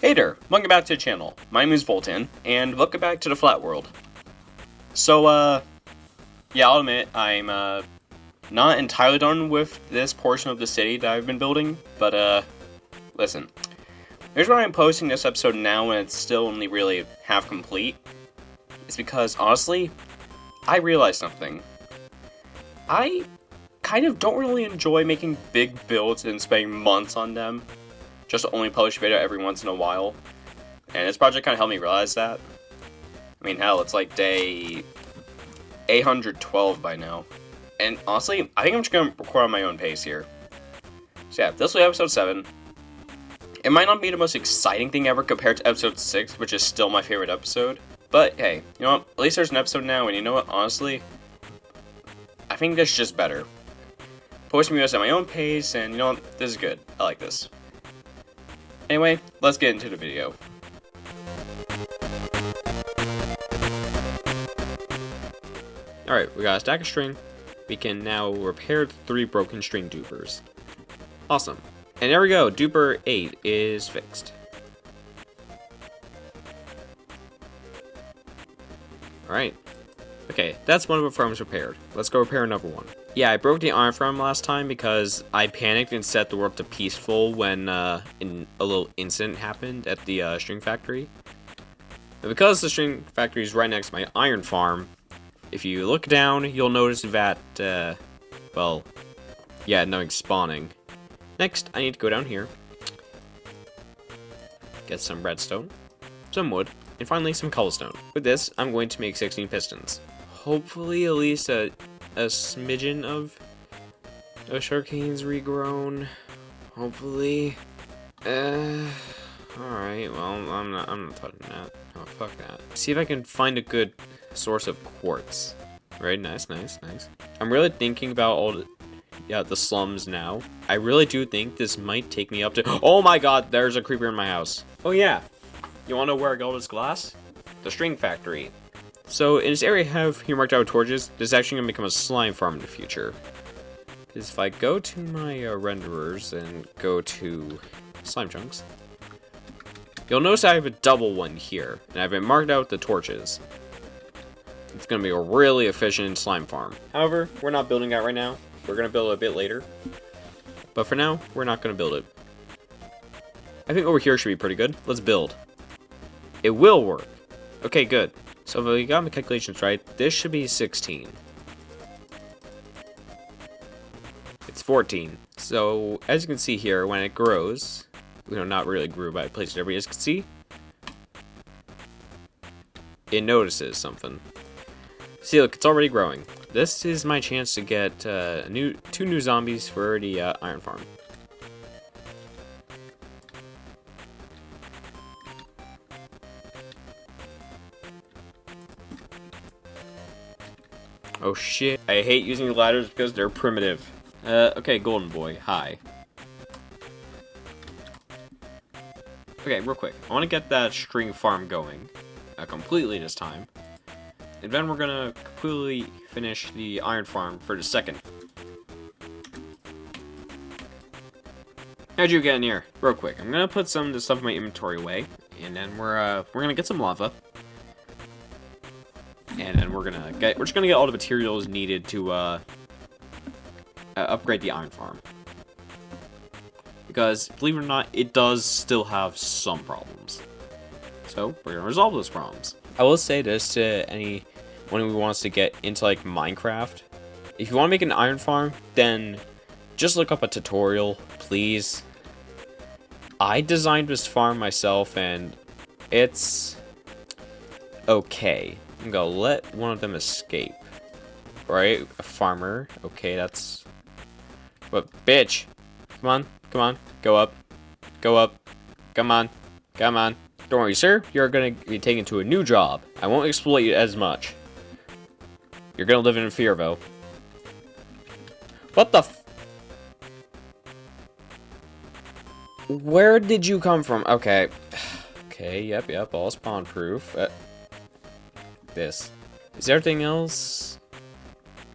Hey there, welcome back to the channel. My name is Voltan, and welcome back to the flat world. So, yeah, I'll admit, I'm, not entirely done with this portion of the city that I've been building, but, listen. Here's why I'm posting this episode now when it's still only really half complete. It's because, honestly, I realized something. I kind of don't really enjoy making big builds and spending months on them, just to only publish a video every once in a while. And this project kind of helped me realize that. I mean, hell, it's like day 812 by now. And honestly, I think I'm just going to record on my own pace here. So yeah, this will be episode 7. It might not be the most exciting thing ever compared to episode 6, which is still my favorite episode. But hey, you know what? At least there's an episode now, and you know what? Honestly, I think this is just better. Posting videos at my own pace, and you know what? This is good. I like this. Anyway, let's get into the video. Alright, we got a stack of string. We can now repair the 3 broken string dupers. Awesome. And there we go, duper 8 is fixed. Alright. Okay, that's one of the farms repaired. Let's go repair another one. Yeah, I broke the iron farm last time because I panicked and set the world to peaceful when a little incident happened at the string factory. And because the string factory is right next to my iron farm, if you look down, you'll notice that, well, yeah, nothing's spawning. Next, I need to go down here, get some redstone, some wood, and finally some cobblestone. With this, I'm going to make 16 pistons. Hopefully, at least a smidgen of sugarcane's regrown. Hopefully. Alright, well, I'm not touching that. Oh, fuck that. See if I can find a good source of quartz. Right, nice. I'm really thinking about all the slums now. I really do think this might take me up to— oh my god, there's a creeper in my house. Oh yeah, you wanna know where I got all this glass? The string factory. So in this area I have here marked out with torches. This is actually gonna become a slime farm in the future. Because if I go to my renderers and go to slime chunks, you'll notice I have a double one here, and I've been marked out with the torches. It's going to be a really efficient slime farm. However, we're not building that right now. We're going to build it a bit later. But for now, we're not going to build it. I think over here should be pretty good. Let's build. It will work. Okay, good. So if we got my calculations right, this should be 16. It's 14. So, as you can see here, when it grows, not really grew, but I placed it every, as you can see, it notices something. See, look, it's already growing. This is my chance to get 2 new zombies for the iron farm. Oh shit, I hate using ladders because they're primitive. Okay, golden boy, hi. Okay, real quick, I want to get that string farm going completely this time. And then we're gonna completely finish the iron farm for the second. How'd you get in here? Real quick, I'm gonna put some of the stuff in my inventory away, and then we're gonna get some lava, and then we're just gonna get all the materials needed to upgrade the iron farm. Because believe it or not, it does still have some problems. So we're gonna resolve those problems. I will say this to anyone who wants to get into like Minecraft. If you want to make an iron farm, then just look up a tutorial, please. I designed this farm myself and it's okay. I'm gonna let one of them escape. Right? A farmer. Okay, that's... But bitch! Come on. Go up. Come on. Don't worry, sir. You're gonna be taken to a new job. I won't exploit you as much. You're gonna live in fear, though. What the f— Where did you come from? Okay. Okay, yep, all spawn proof. This. Is everything else?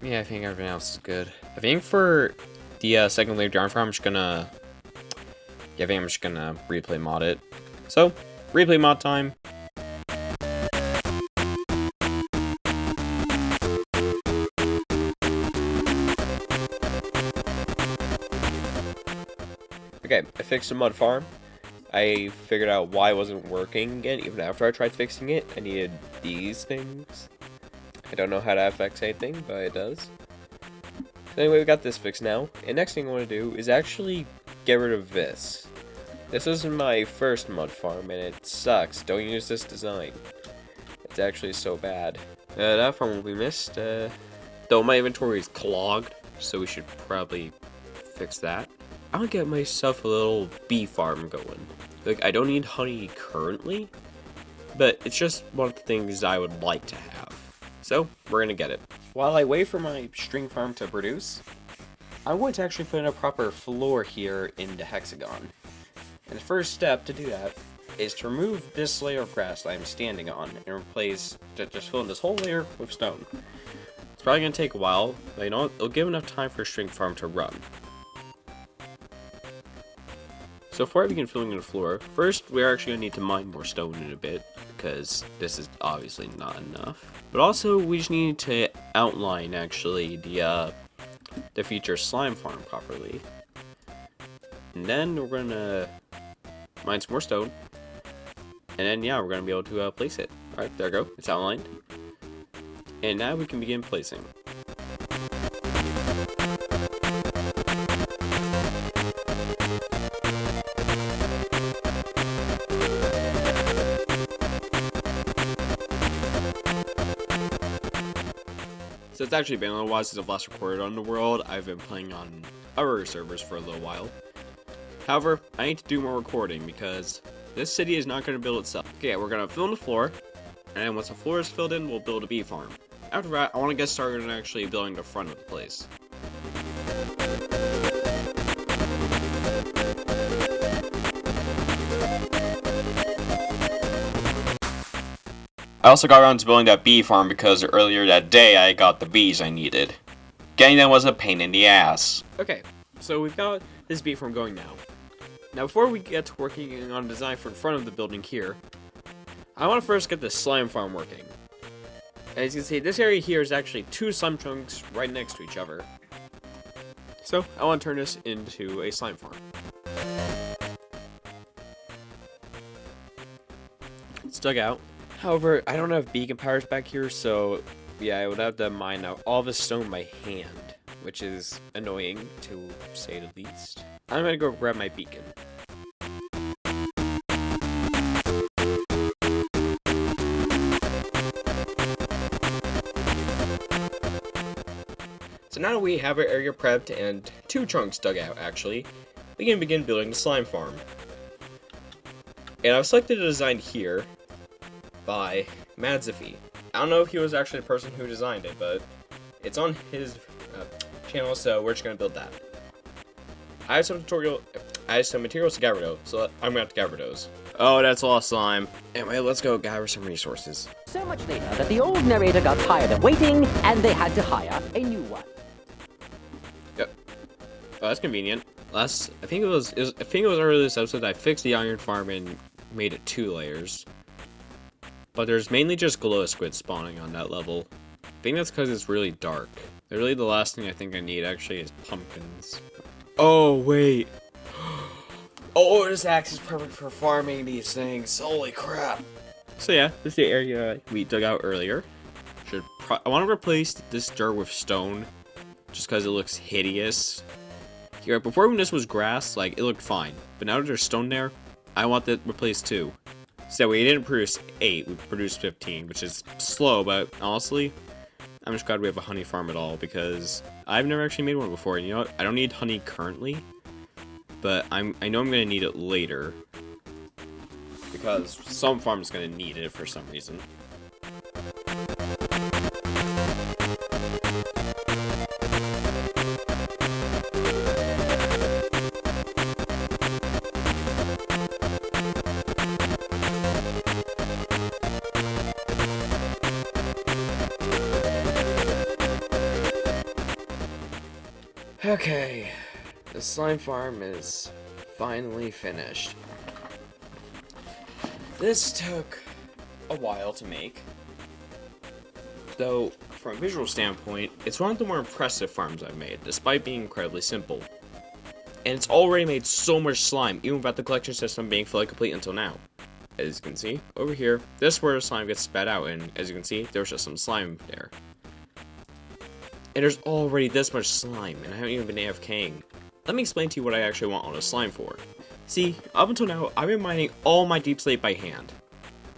Yeah, I think everything else is good. I think for the second layer iron farm, I'm just gonna replay mod it. So, replay mod time. Okay, I fixed the mud farm. I figured out why it wasn't working again, even after I tried fixing it. I needed these things. I don't know how that affects anything, but it does. Anyway, we got this fixed now. And next thing I want to do is actually get rid of this. This isn't my first mud farm, and it sucks. Don't use this design. It's actually so bad. That farm will be missed. Though my inventory is clogged, so we should probably fix that. I'll get myself a little bee farm going. Like, I don't need honey currently, but it's just one of the things I would like to have. So, we're gonna get it. While I wait for my string farm to produce, I want to actually put in a proper floor here in the hexagon. And the first step to do that is to remove this layer of grass that I'm standing on and replace, just fill in this whole layer with stone. It's probably gonna take a while, but you know what? It'll give enough time for a string farm to run. So before I begin filling in the floor, first we're actually going to need to mine more stone in a bit, because this is obviously not enough. But also, we just need to outline, actually, the future slime farm properly. And then we're going to mine some more stone. And then, yeah, we're going to be able to place it. Alright, there we go. It's outlined. And now we can begin placing. So it's actually been a little while since I've last recorded on the world. I've been playing on other servers for a little while. However, I need to do more recording because this city is not going to build itself. Okay, we're going to fill in the floor, and then once the floor is filled in, we'll build a bee farm. After that, I want to get started on actually building the front of the place. I also got around to building that bee farm because earlier that day I got the bees I needed. Getting them was a pain in the ass. Okay, so we've got this bee farm going now. Now before we get to working on design for the front of the building here, I want to first get the slime farm working. As you can see, this area here is actually 2 slime chunks right next to each other. So I want to turn this into a slime farm. It's dug out. However, I don't have beacon powers back here, so yeah, I would have to mine out all the stone by hand, which is annoying to say the least. I'm gonna go grab my beacon. So now that we have our area prepped and 2 chunks dug out, actually, we can begin building the slime farm. And I've selected a design here by Madzifi. I don't know if he was actually the person who designed it, but it's on his channel, so we're just gonna build that. I have some materials to gather though, so I'm gonna have to gather those. Oh, that's lost slime. Anyway, let's go gather some resources. So much later that the old narrator got tired of waiting, and they had to hire a new one. Yep. Oh, that's convenient. I think it was earlier this episode that I fixed the iron farm and made it 2 layers. But there's mainly just glow squid spawning on that level. I think that's because it's really dark. Really, the last thing I think I need actually is pumpkins. Oh, wait. Oh, this axe is perfect for farming these things. Holy crap. So yeah, this is the area we dug out earlier. I want to replace this dirt with stone, just because it looks hideous. Here, before when this was grass, like, it looked fine. But now that there's stone there, I want that replaced too. So we didn't produce 8, we produced 15, which is slow, but honestly, I'm just glad we have a honey farm at all, because I've never actually made one before, and you know what? I don't need honey currently, but I know I'm going to need it later, because some farm's going to need it for some reason. Okay, the slime farm is finally finished. This took a while to make, though from a visual standpoint, it's one of the more impressive farms I've made, despite being incredibly simple. And it's already made so much slime, even without the collection system being fully complete until now. As you can see, over here, this is where the slime gets spat out, and as you can see, there's just some slime there. And there's already this much slime, and I haven't even been AFKing. Let me explain to you what I actually want all this slime for. See, up until now, I've been mining all my deep slate by hand.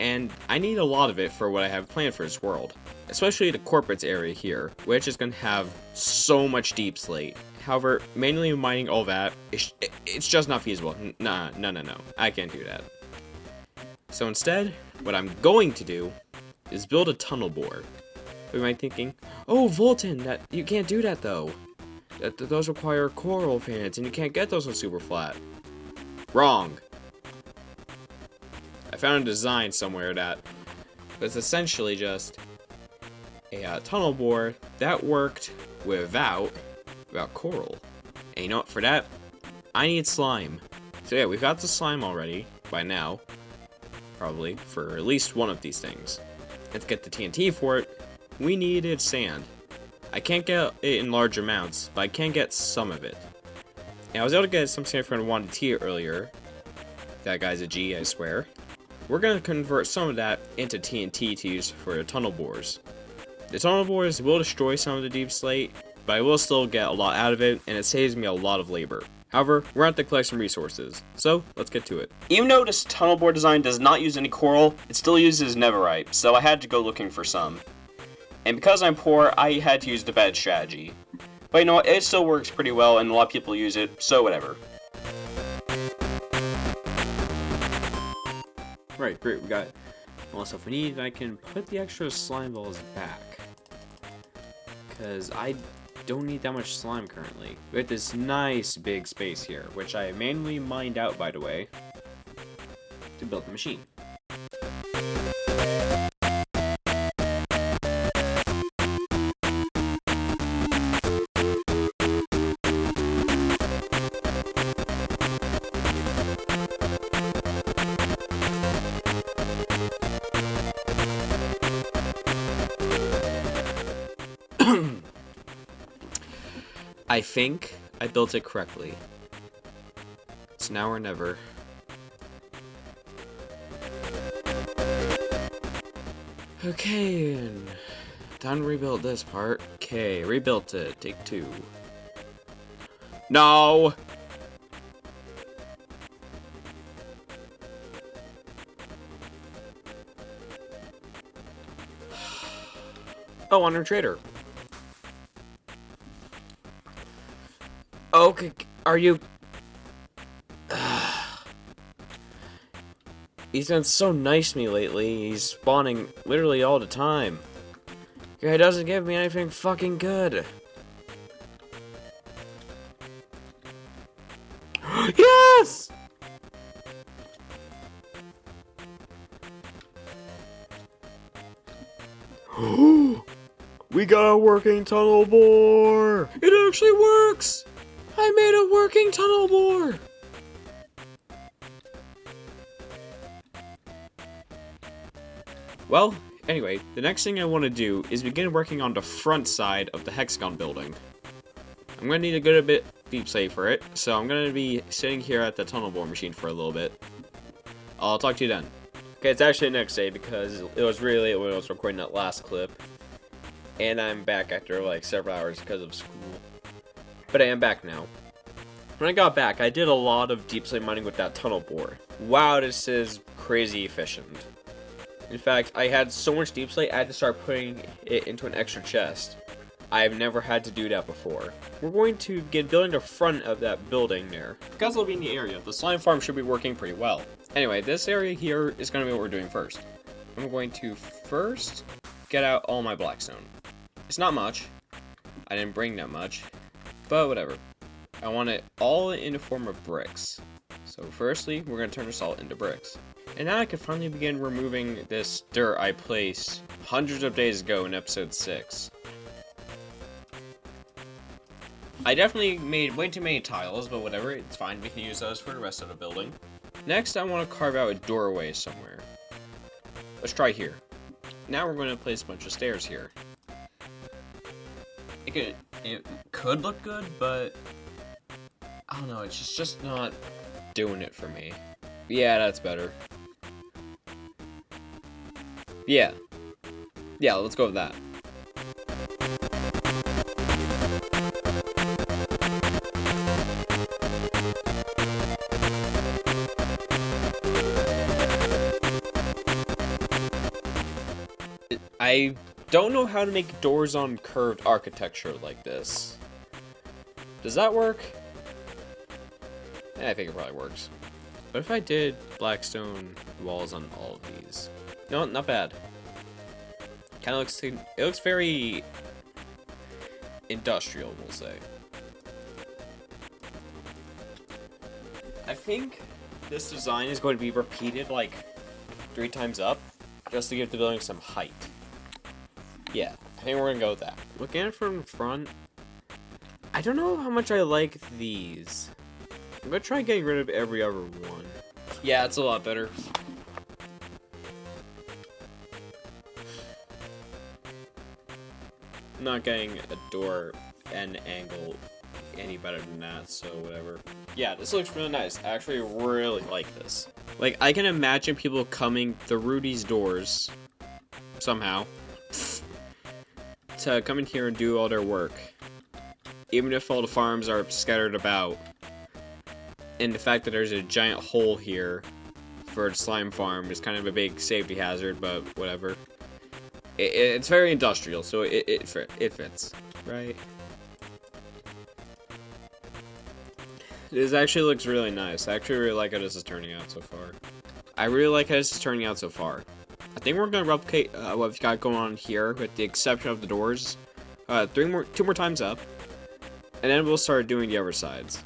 And I need a lot of it for what I have planned for this world. Especially the corporates area here, which is going to have so much deep slate. However, manually mining all that, it's just not feasible. No, I can't do that. So instead, what I'm going to do is build a tunnel bore. You might be thinking, oh, Volton, that you can't do that though. Those require coral fans, and you can't get those on super flat. Wrong. I found a design somewhere that was essentially just a tunnel bore that worked without coral. And you know what? For that, I need slime. So yeah, we've got the slime already by now, probably for at least one of these things. And to get the TNT for it, we needed sand. I can't get it in large amounts, but I can get some of it. And I was able to get some sand from 1T earlier. That guy's a G, I swear. We're going to convert some of that into TNT to use for the tunnel bores. The tunnel bores will destroy some of the deep slate, but I will still get a lot out of it, and it saves me a lot of labor. However, we're at the collection resources, so let's get to it. Even though this tunnel bore design does not use any coral, it still uses netherite, so I had to go looking for some. And because I'm poor, I had to use the bad strategy. But you know what, it still works pretty well, and a lot of people use it, so whatever. Right, great, we got all the stuff we need. I can put the extra slime balls back, because I don't need that much slime currently. We have this nice big space here, which I manually mined out, by the way, to build the machine. I think I built it correctly. It's now or never. Okay, and time to rebuild this part. Okay, rebuilt it. Take 2. No! Oh, honor trader. Okay, are you... He's been so nice to me lately. He's spawning literally all the time. Guy doesn't give me anything fucking good. Yes! We got a working tunnel bore! It actually works! I made a working tunnel bore! Well, anyway, the next thing I want to do is begin working on the front side of the hexagon building. I'm going to need a good bit deep slate for it, so I'm going to be sitting here at the tunnel bore machine for a little bit. I'll talk to you then. Okay, it's actually the next day because it was really late when I was recording that last clip. And I'm back after like several hours because of school. But I am back now. When I got back, I did a lot of deep slate mining with that tunnel bore. Wow, this is crazy efficient. In fact, I had so much deep slate, I had to start putting it into an extra chest. I've never had to do that before. We're going to get building the front of that building there. Because it'll be in the area, the slime farm should be working pretty well. Anyway, this area here is going to be what we're doing first. I'm going to first get out all my blackstone. It's not much. I didn't bring that much, but whatever. I want it all in the form of bricks. So firstly, we're going to turn the salt into bricks. And now I can finally begin removing this dirt I placed hundreds of days ago in episode 6. I definitely made way too many tiles, but whatever, it's fine, we can use those for the rest of the building. Next, I want to carve out a doorway somewhere. let's try here. Now we're going to place a bunch of stairs here. It could look good, but I don't know, it's just not Doing it for me. Yeah, that's better. Yeah. Yeah, let's go with that. I don't know how to make doors on curved architecture like this. Does that work? I think it probably works. What if I did blackstone walls on all of these? No, not bad. Kind of looks, it looks very industrial, we'll say. I think this design is going to be repeated like 3 times up, just to give the building some height. Yeah, I think we're gonna go with that. Looking at it from the front, I don't know how much I like these. I'm gonna try getting rid of every other one. Yeah, it's a lot better. I'm not getting a door and angle any better than that, so whatever. Yeah, this looks really nice. I actually really like this. Like, I can imagine people coming through these doors somehow to come in here and do all their work. Even if all the farms are scattered about. And the fact that there's a giant hole here for a slime farm is kind of a big safety hazard, but whatever. It's very industrial, so it fits, right? This actually looks really nice. I actually really like how this is turning out so far. I really like how this is turning out so far. I think we're gonna replicate what we've got going on here, with the exception of the doors. 2 more times up, and then we'll start doing the other sides.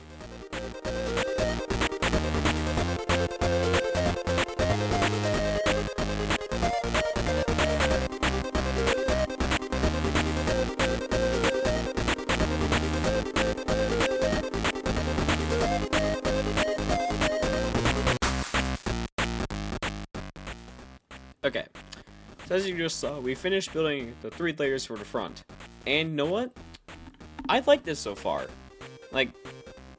Okay, so as you just saw, we finished building the 3 layers for the front. And you know what? I like this so far. Like,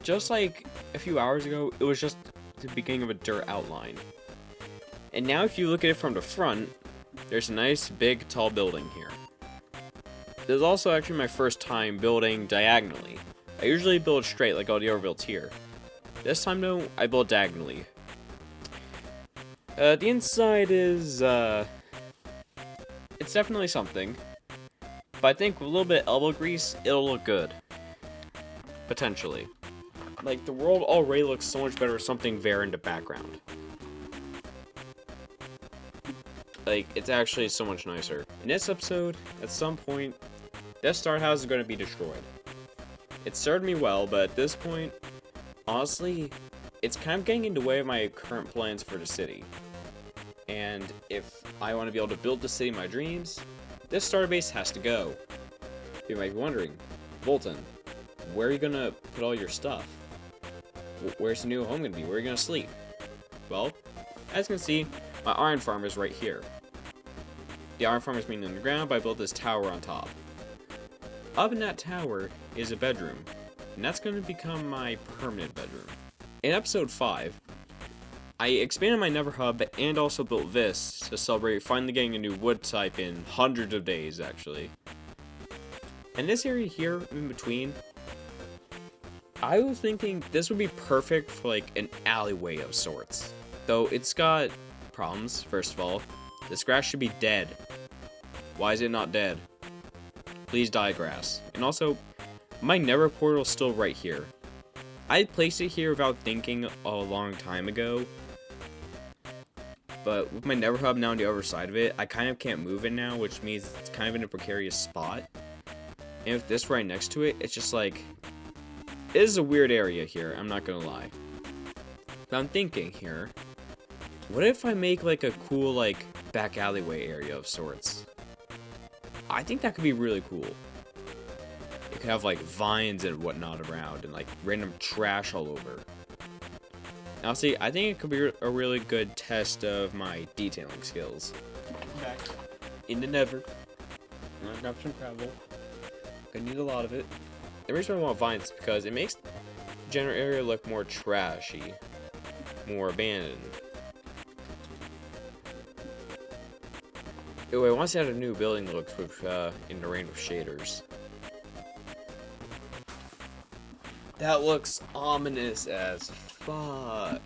just like a few hours ago, it was just the beginning of a dirt outline. And now if you look at it from the front, there's a nice, big, tall building here. This is also actually my first time building diagonally. I usually build straight like all the other builds here. This time though, I built diagonally. The inside is, it's definitely something. But I think with a little bit of elbow grease, it'll look good. Potentially. Like, the world already looks so much better with something there in the background. Like, it's actually so much nicer. In this episode, at some point, this start house is going to be destroyed. It served me well, but at this point, honestly, it's kind of getting in the way of my current plans for the city. And if I want to be able to build the city of my dreams, this starter base has to go. You might be wondering, Volton, where are you going to put all your stuff? Where's the new home going to be? Where are you going to sleep? Well, as you can see, my iron farm is right here. The iron farm is being underground, but I built this tower on top. Up in that tower is a bedroom, and that's going to become my permanent bedroom. In episode 5, I expanded my Nether hub and also built this to celebrate finally getting a new wood type in hundreds of days, actually. And this area here, in between, I was thinking this would be perfect for like an alleyway of sorts. Though it's got problems, first of all. This grass should be dead. Why is it not dead? Please die, grass. And also, my Nether portal is still right here. I placed it here without thinking a long time ago. But with my Nether hub now on the other side of it, I kind of can't move it now, which means it's kind of in a precarious spot. And with this right next to it, it's just like, it is a weird area here, I'm not gonna lie. But I'm thinking here, what if I make like a cool like back alleyway area of sorts? I think that could be really cool. It could have like vines and whatnot around and like random trash all over. Now see, I think it could be a really good test of my detailing skills. back into Never. I'm gonna grab some gravel. Gonna need a lot of it. The reason I want vines is because it makes the general area look more trashy, more abandoned. Anyway, I want to see how the new building looks with in the rain with shaders. That looks ominous as fuck.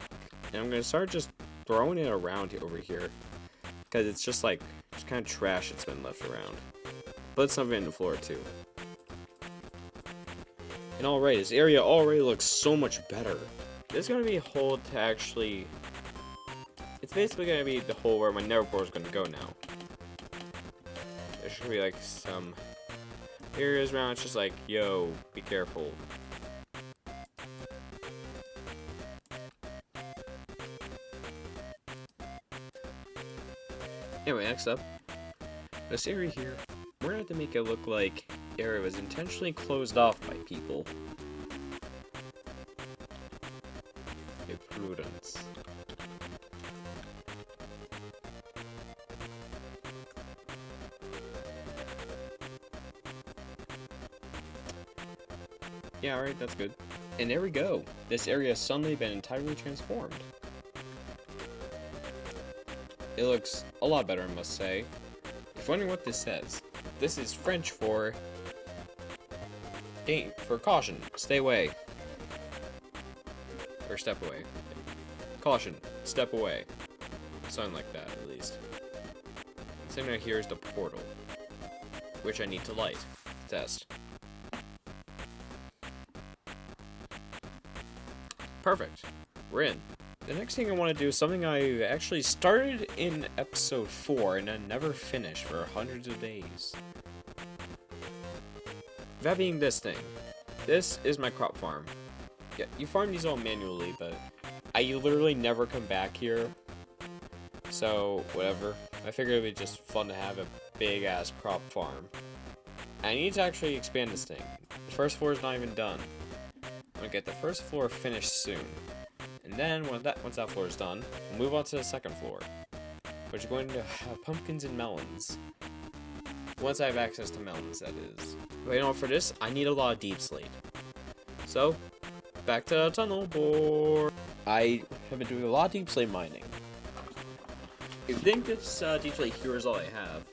And I'm gonna start just throwing it around over here, because it's just like kind of trash that's been left around. Put some of it in the floor too. And alright, this area already looks so much better. There's gonna be a hole to actually. It's basically gonna be the hole where my nether portal is gonna go now. There should be like some areas around. It's just like, yo, be careful. Anyway, next up, this area here, we're gonna have to make it look like the area was intentionally closed off by people. Prudence. Yeah, alright, that's good. And there we go. This area has suddenly been entirely transformed. It looks a lot better, I must say. If you're wondering what this says, this is French for caution. Stay away. Or step away. Caution. Step away. Something like that, at least. Same right here is the portal, which I need to light. Test. Perfect. We're in. The next thing I want to do is something I actually started in episode 4 and then never finished for hundreds of days. That being this thing. This is my crop farm. Yeah, you farm these all manually, but I literally never come back here. So, whatever. I figured it'd be just fun to have a big-ass crop farm. I need to actually expand this thing. The first floor is not even done. I'm gonna get the first floor finished soon. And then, once that floor is done, we'll move on to the second floor, which is going to have pumpkins and melons. Once I have access to melons, that is. But you know, for this, I need a lot of deep slate. So, back to the tunnel board. I have been doing a lot of deep slate mining. If you think this deep slate here is all I have,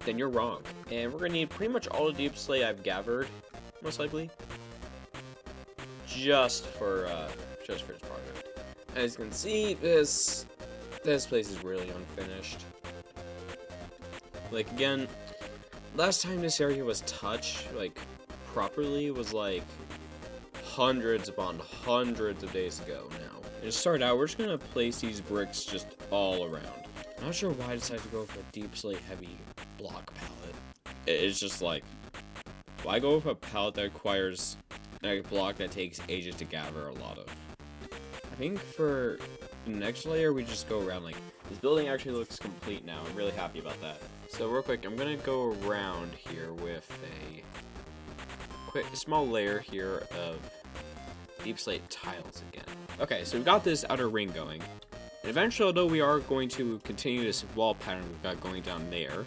then you're wrong. And we're gonna need pretty much all the deep slate I've gathered, most likely, just for this project. As you can see, this place is really unfinished. Like, again, last time this area was touched, like, properly was like hundreds upon hundreds of days ago now. And to start out, we're just gonna place these bricks just all around. I'm not sure why I decided to go for a deep slate heavy block palette. It's just like, why go with a palette that requires a block that takes ages to gather a lot of? I think for the next layer, we just go around. Like, this building actually looks complete now. I'm really happy about that. So real quick, I'm gonna go around here with a quick small layer here of deep slate tiles again. Okay, so we've got this outer ring going. And eventually, although we are going to continue this wall pattern we've got going down there,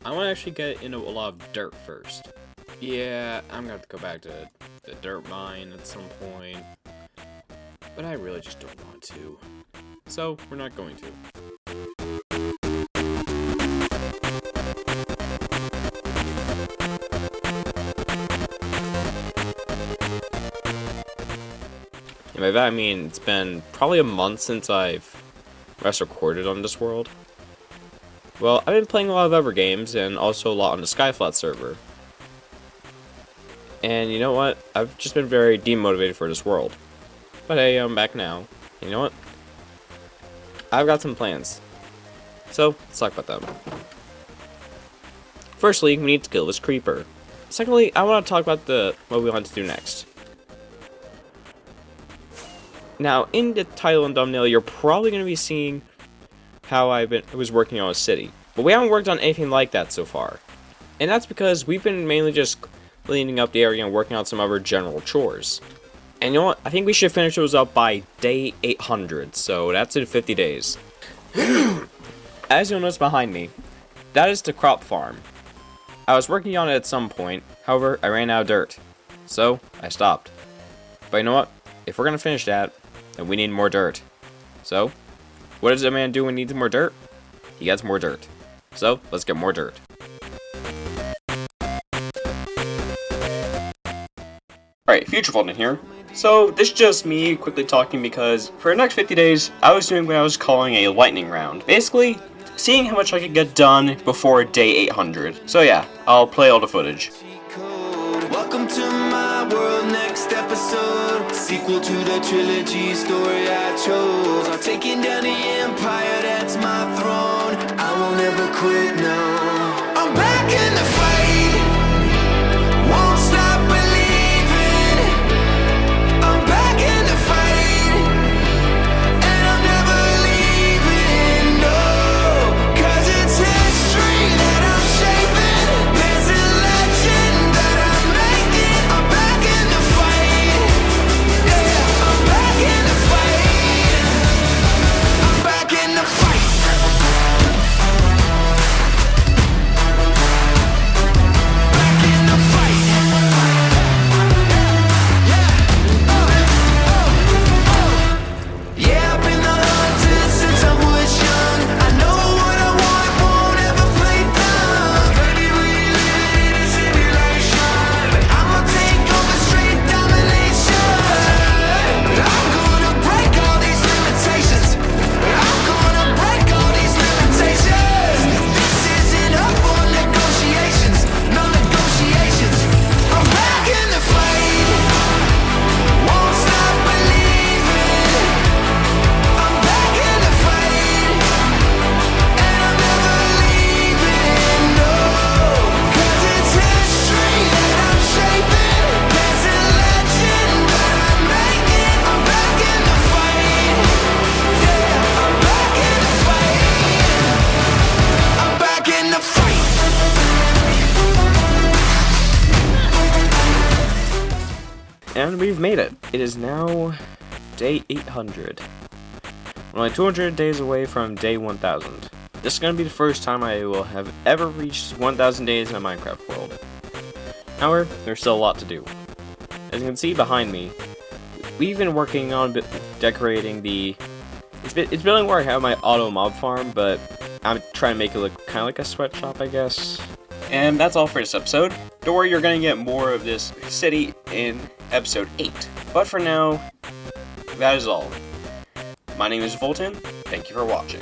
I want to actually get into a lot of dirt first. Yeah, I'm gonna have to go back to the dirt mine at some point, but I really just don't want to. So, we're not going to. And by that I mean it's been probably a month since I've last recorded on this world. Well, I've been playing a lot of other games and also a lot on the Skyflat server. And you know what? I've just been very demotivated for this world. But hey, I'm back now. You know what? I've got some plans. So, let's talk about them. Firstly, we need to kill this creeper. Secondly, I want to talk about what we want to do next. Now, in the title and thumbnail, you're probably going to be seeing how I was working on a city. But we haven't worked on anything like that so far. And that's because we've been mainly just cleaning up the area and working on some other general chores. And you know what? I think we should finish those up by day 800, so that's in 50 days. as you'll notice behind me, that is the crop farm. I was working on it at some point, however, I ran out of dirt. So, I stopped. But you know what? If we're gonna finish that, then we need more dirt. So, what does a man do when he needs more dirt? He gets more dirt. So, let's get more dirt. Alright, Future Volten here. So, this is just me quickly talking because for the next 50 days, I was doing what I was calling a lightning round. Basically, seeing how much I could get done before day 800. So yeah, I'll play all the footage. Welcome to my world, next episode. Sequel to the trilogy story I chose. I'm taking down the empire, that's my throne. I won't ever quit, no. I'm back in the fight. Won't stop believing. I'm back in the fight. And I'm never leaving, no. 'Cause it's history that I'm shaping. There's a legend that I'm making. I'm back in the fight. Yeah, I'm back in the fight. I'm back in the fight. Back in the fight. Yeah, I've been the hunter since I was young. I know what I want, won't ever play dumb. Ready, living in a simulation. I'ma take over straight domination. I'm gonna break all these limitations. I'm gonna break all these limitations. This isn't up for negotiations. No negotiations. I'm back in the fight. Won't stop believing. I'm back in the fight. And I'm never leaving, no. 'Cause it's history that I'm shaping. There's a legend that I'm making. I'm back in the fight. Yeah, I'm back in the fight. I'm back in the fight. And we've made it. It is now day 800. We're only 200 days away from day 1000. This is going to be the first time I will have ever reached 1000 days in a Minecraft world. However, there's still a lot to do. As you can see behind me, we've been working on decorating the... It's building where I have my auto mob farm, but I'm trying to make it look kind of like a sweatshop, I guess. And that's all for this episode. Don't worry, you're gonna get more of this city in episode 8. But for now, that is all. My name is Volten. Thank you for watching.